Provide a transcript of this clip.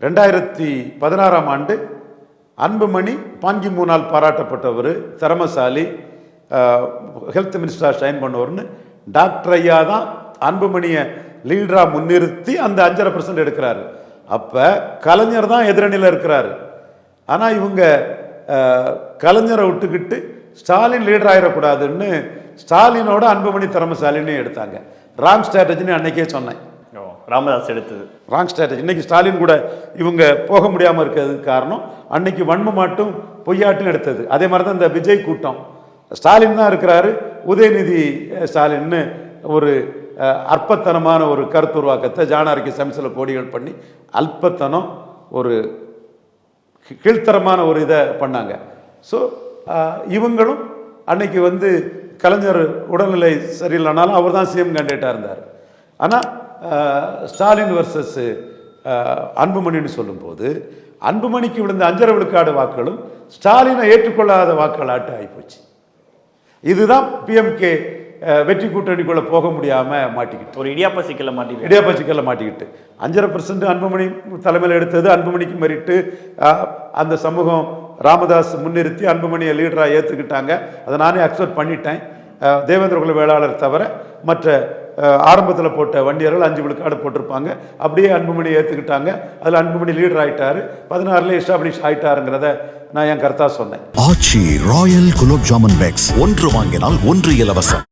2016ஆம் ஆண்டு அன்புமணி பாங்கி மூணால் பாராட்டப்பட்டவர், திறமசாலி, ஹெல்த் மினிஸ்டராக shine பண்ணவர்னு doctor ஐயா தான் அன்புமணியை லீடராக முன்னிறுத்தி அந்த 5.5% எடுக்கிறாரு. அப்போ கலைஞர் தான் எதிரணியில் இருக்கிறாரு. ஆனால் இவங்க கலைஞரை விட்டுக்கிட்டு ஸ்டாலின் லீடர் ஆயிடக்கூடாதுன்னு ஸ்டாலினோட அன்புமணி திறமசாலின்னு எடுத்தாங்க. ராங் ஸ்ட்ராட்டஜின்னு அன்னைக்கே சொன்னேன். ராமதாஸ் எடுத்தது ராங் ஸ்ட்ராட்டஜி. இன்னைக்கு ஸ்டாலின் கூட இவங்க போக முடியாமல் இருக்கிறதுக்கு காரணம் அன்னைக்கு வன்மமாட்டும் பொய்யாட்டும் எடுத்தது. அதே மாதிரி தான் இந்த விஜய் கூட்டம். ஸ்டாலின் தான் இருக்கிறாரு, உதயநிதி ஸ்டாலின்னு ஒரு அற்பத்தனமான ஒரு கருத்துருவாக்கத்தை ஜானாரிக்கு சம்சில கோடிகள் பண்ணி அல்பத்தனம் ஒரு கீழ்த்தரமான ஒரு இதை பண்ணாங்க. ஸோ இவங்களும் அன்னைக்கு கலைஞர் உடல்நிலை சரியில்லைனாலும் அவர் தான் சிஎம் கேண்டிடேட்டாக இருந்தார். ஆனால் ஸ்டாலின் வர்சஸ் அன்புமணின்னு சொல்லும்போது அன்புமணிக்கு விழுந்த 5.5 விழுக்காடு வாக்களும் ஸ்டாலினை ஏற்றுக்கொள்ளாத வாக்களாட்டு ஆகிப்போச்சு. இதுதான் பிஎம்கே வெற்றி கூட்டணிக்குள்ள போக முடியாம மாட்டிக்கிட்டு ஒரு இடியாப்ப சிக்கல மாட்டிக்கிட்டு 5.5% அன்புமணி தலைமையில் எடுத்தது. அன்புமணிக்கு மெரிட்டு அந்த சமூகம் ராமதாஸ் முன்னிறுத்தி அன்புமணியை லீடராக ஏற்றுக்கிட்டாங்க. அதை நானே அக்செப்ட் பண்ணிட்டேன். தேவேந்திர குல வேளாளர் தவிர மற்ற ஆரம்பத்தில் போட்ட வண்டியர்கள் 5 விழுக்காடு போட்டிருப்பாங்க. அப்படியே அன்புமணி ஏற்றுக்கிட்டாங்க. அதில் அன்புமணி லீடர் ஆயிட்டாரு. 16 எஸ்டாப்ளிஷ் ஆயிட்டாருங்கிறத நான் என் கருத்தா சொன்னேன். ஆச்சி ராயல் குலோப் ஜாமுன் பேக்ஸ் 1 வாங்கினால் 1 இலவசம்.